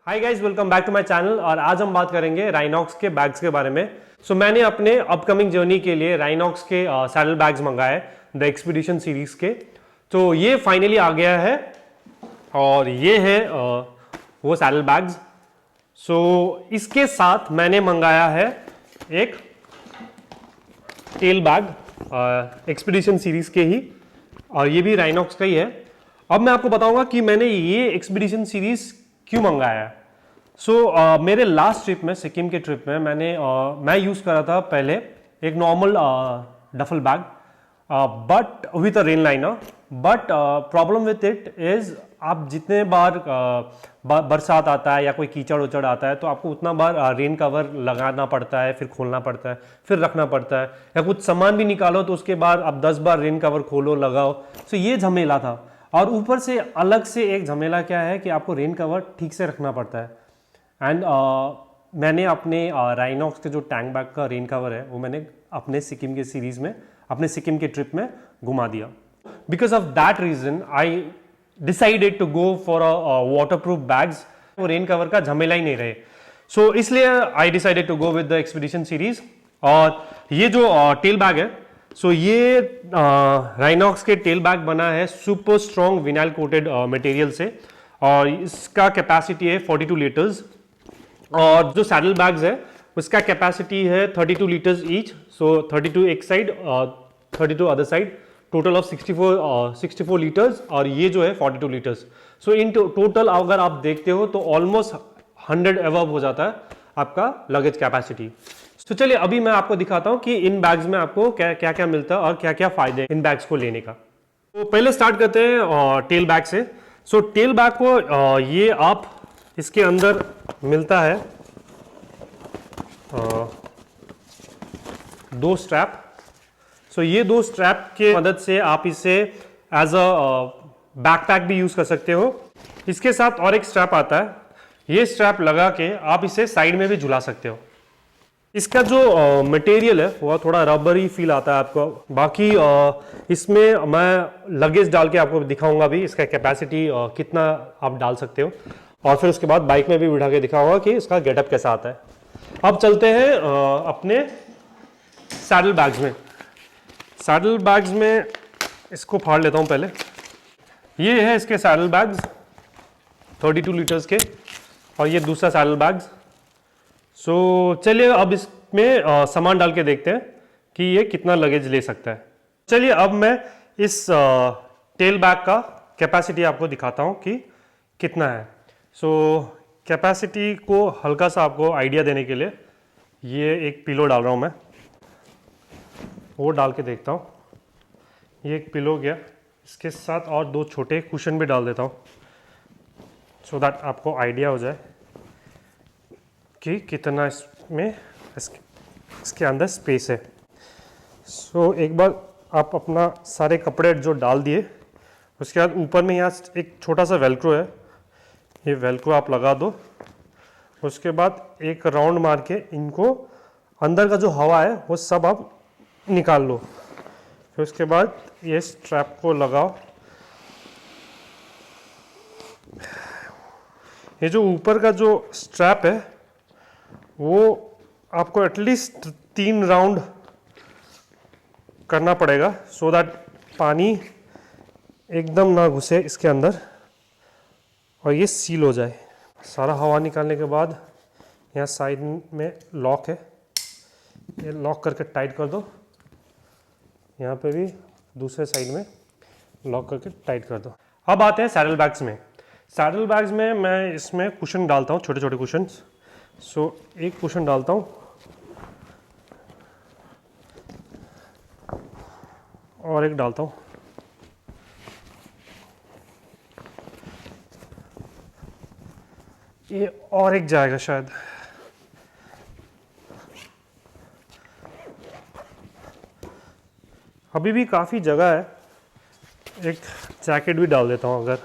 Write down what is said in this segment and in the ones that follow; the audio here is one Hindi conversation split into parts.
Hi guys, welcome back to my channel. और आज हम बात करेंगे राइनॉक्स के बैग्स के बारे में। मैंने अपने अपकमिंग जर्नी के लिए राइनॉक्स के सैडल बैग्स मंगाए द एक्सपीडिशन सीरीज के। तो ये फाइनली आ गया है और ये है वो सैडल बैग्स। इसके साथ मैंने मंगाया है एक टेल बैग एक्सपीडिशन सीरीज के ही, और ये भी राइनॉक्स का ही है। अब मैं आपको बताऊंगा कि मैंने ये एक्सपीडिशन सीरीज क्यों मंगाया है। मेरे लास्ट ट्रिप में, सिक्किम के ट्रिप में, मैं यूज कर रहा था पहले एक normal duffel bag but with a rain liner. But problem with it is आप जितने बार बरसात आता है या कोई कीचड़ उचड़ आता है तो आपको उतना बार रेन कवर लगाना पड़ता है, फिर खोलना पड़ता है, फिर रखना पड़ता है, या कुछ सामान भी निकालो तो उसके बाद आप 10 बार रेन कवर खोलो, लगाओ। ये झमेला था। और ऊपर से अलग से एक झमेला क्या है कि आपको रेन कवर ठीक से रखना पड़ता है। एंड मैंने अपने राइनॉक्स के जो टैंक बैग का रेन कवर है वो मैंने अपने सिक्किम के सीरीज में, अपने सिक्किम के ट्रिप में घुमा दिया। Because of that reason I decided to go for a waterproof bags. वो रेन कवर का झमेला ही नहीं रहे। इसलिए I decided to go with the expedition series. और ये जो टेल बैग है, ये राइनॉक्स के टेल बैग बना है super strong vinyl coated material से, और इसका कैपेसिटी है 42 लीटर्स। और जो सैडल बैग्स है उसका कैपेसिटी है 32 लीटर्स ईच। 32 एक side, 32 other side, total of 64 litres. और ये जो है 42 लीटर्स। इन टोटल अगर आप देखते हो तो ऑलमोस्ट 100 अबव हो जाता है आपका लगेज कैपेसिटी। चलिए अभी मैं आपको दिखाता हूं कि इन बैग्स में आपको क्या क्या मिलता है और क्या क्या फायदे इन बैग्स को लेने का। पहले स्टार्ट करते हैं टेल बैग से। टेल बैग को ये आप इसके अंदर मिलता है 2 स्ट्रैप। ये 2 स्ट्रैप के मदद से आप इसे एज अ बैकपैक भी यूज कर सकते हो। इसके साथ और एक स्ट्रैप आता है, ये स्ट्रैप लगा के आप इसे साइड में भी झुला सकते हो। इसका जो मटेरियल है वो थोड़ा रबरी फील आता है आपको। बाकी इसमें मैं लगेज डाल के आपको दिखाऊंगा भी इसका कैपेसिटी कितना आप डाल सकते हो, और फिर उसके बाद बाइक में भी बिठा के दिखाऊंगा कि इसका गेटअप कैसा आता है। अब चलते हैं अपने सैडल बैग्स में। सैडल बैग्स में इसको फाड़ लेता हूं पहले। ये है इसके सैडल बैग्स 32 लीटर्स के, और ये दूसरा सैडल बैग्स। चलिए अब इसमें सामान डाल के देखते हैं कि ये कितना लगेज ले सकता है। चलिए अब मैं इस टेल बैग का कैपेसिटी आपको दिखाता हूं कि कितना है। कैपेसिटी को हल्का सा आपको आइडिया देने के लिए ये एक पिलो डाल रहा हूं मैं, वो डाल के देखता हूं। ये एक पिलो गया, इसके साथ और 2 छोटे कुशन भी डाल देता हूं सो दैट आपको आइडिया हो जाए कि कितना इसमें इसके अंदर स्पेस है। एक बार आप अपना सारे कपड़े जो डाल दिए, उसके बाद ऊपर में यहाँ एक छोटा सा वेलक्रो है, ये वेलक्रो आप लगा दो। उसके बाद एक राउंड मार के इनको अंदर का जो हवा है वो सब आप निकाल लो। फिर उसके बाद ये स्ट्रैप को लगाओ। ये जो ऊपर का जो स्ट्रैप है वो आपको एटलीस्ट 3 राउंड करना पड़ेगा सो दैट पानी एकदम ना घुसे इसके अंदर और ये सील हो जाए। सारा हवा निकालने के बाद यहाँ साइड में लॉक है, ये लॉक करके टाइट कर दो। यहाँ पे भी दूसरे साइड में लॉक करके टाइट कर दो। अब आते हैं सैडल बैग्स में। सैडल बैग्स में मैं इसमें कुशन डालता हूँ, छोटे छोटे कुशन। एक कुशन डालता हूँ और एक डालता हूँ। ये और एक जाएगा शायद। अभी भी काफ़ी जगह है, एक जैकेट भी डाल देता हूँ अगर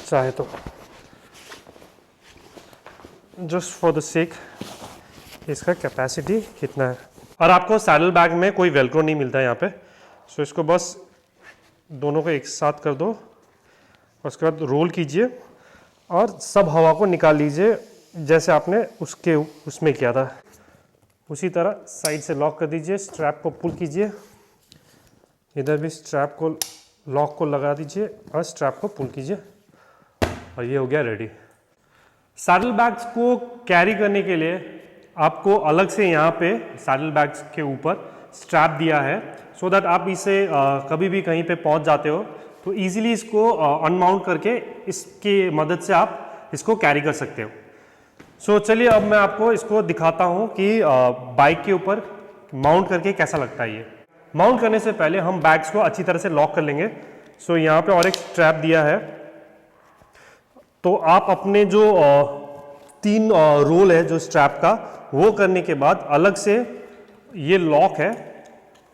चाहे तो, जस्ट फॉर द सेक इसका कैपेसिटी कितना है। और आपको सैडल बैग में कोई वेलक्रो नहीं मिलता है यहाँ पे, इसको बस दोनों को एक साथ कर दो और उसके बाद रोल कीजिए और सब हवा को निकाल लीजिए जैसे आपने उसमें किया था। उसी तरह साइड से लॉक कर दीजिए, स्ट्रैप को पुल कीजिए, इधर भी स्ट्रैप को लॉक को लगा दीजिए और स्ट्रैप को पुल कीजिए और ये हो गया रेडी। सैडल बैग्स को कैरी करने के लिए आपको अलग से यहाँ पे सैडल बैग्स के ऊपर स्ट्रैप दिया है सो दैट आप इसे कभी भी कहीं पे पहुँच जाते हो तो इजीली इसको अनमाउंट करके इसकी मदद से आप इसको कैरी कर सकते हो। सो चलिए अब मैं आपको इसको दिखाता हूँ कि बाइक के ऊपर माउंट करके कैसा लगता है ये। माउंट करने से पहले हम बैग्स को अच्छी तरह से लॉक कर लेंगे। सो यहाँ पे और एक स्ट्रैप दिया है, तो आप अपने जो 3 रोल है जो स्ट्रैप का वो करने के बाद अलग से ये लॉक है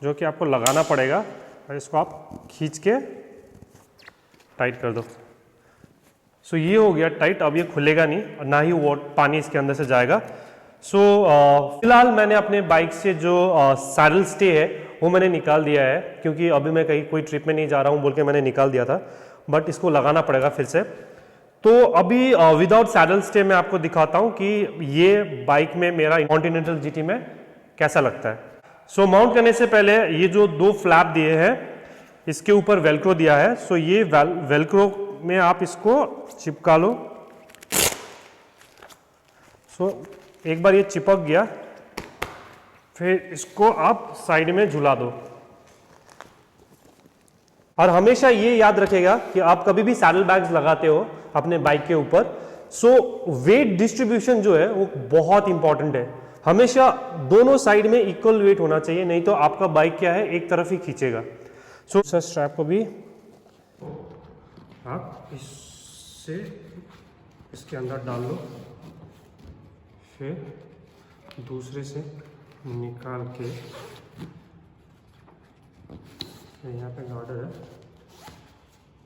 जो कि आपको लगाना पड़ेगा और इसको आप खींच के टाइट कर दो। सो ये हो गया टाइट, अब ये खुलेगा नहीं और ना ही वो पानी इसके अंदर से जाएगा। सो फिलहाल मैंने अपने बाइक से जो सैडल स्टे है वो मैंने निकाल दिया है, क्योंकि अभी मैं कहीं कोई ट्रिप में नहीं जा रहा हूँ बोल के मैंने निकाल दिया था, बट इसको लगाना पड़ेगा फिर से। तो अभी विदाउट सैडल स्टे मैं आपको दिखाता हूँ कि ये बाइक में मेरा कॉन्टिनेंटल जीटी में कैसा लगता है। सो माउंट करने से पहले ये जो 2 फ्लैप दिए हैं इसके ऊपर वेलक्रो दिया है। सो ये वेलक्रो में आप इसको चिपका लो। सो एक बार ये चिपक गया, फिर इसको आप साइड में झुला दो। और हमेशा ये याद रखेगा कि आप कभी भी सैडल बैग्स लगाते हो अपने बाइक के ऊपर, सो वेट डिस्ट्रीब्यूशन जो है वो बहुत इंपॉर्टेंट है। हमेशा दोनों साइड में इक्वल वेट होना चाहिए, नहीं तो आपका बाइक क्या है एक तरफ ही खींचेगा। सो स्ट्रैप को भी आप इससे इसके अंदर डाल लो, फिर दूसरे से निकाल के यहाँ पे गार्डर है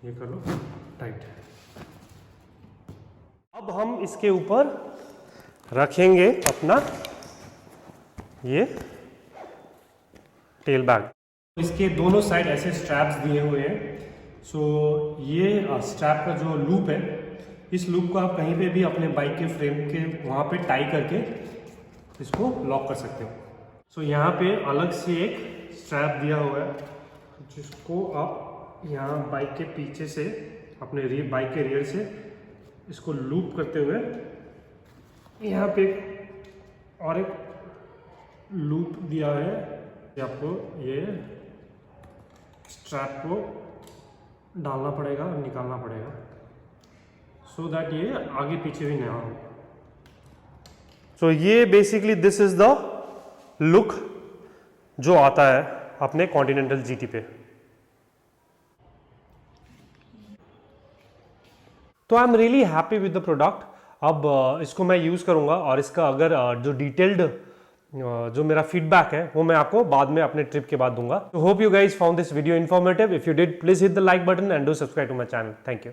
ये कर लो टाइट। अब हम इसके ऊपर रखेंगे अपना ये टेल बैग। इसके दोनों साइड ऐसे स्ट्रैप्स दिए हुए हैं। सो ये स्ट्रैप का जो लूप है, इस लूप को आप कहीं पे भी अपने बाइक के फ्रेम के वहाँ पे टाई करके इसको लॉक कर सकते हो। सो यहाँ पे अलग से एक स्ट्रैप दिया हुआ है जिसको आप यहाँ बाइक के पीछे से अपने बाइक के रियर से इसको लूप करते हुए यहाँ पे और एक लूप दिया है, आपको ये स्ट्रैप को डालना पड़ेगा और निकालना पड़ेगा सो दैट ये आगे पीछे भी ना हो। सो ये basically this is the look जो आता है अपने कॉन्टिनेंटल जीटी पे। तो I am really happy with the product. अब इसको मैं यूज़ करूँगा और इसका अगर जो डिटेल्ड जो मेरा फीडबैक है वो मैं आपको बाद में अपने ट्रिप के बाद दूंगा। तो hope you guys found this video informative. If you did please hit the like button and do subscribe to my channel. Thank you.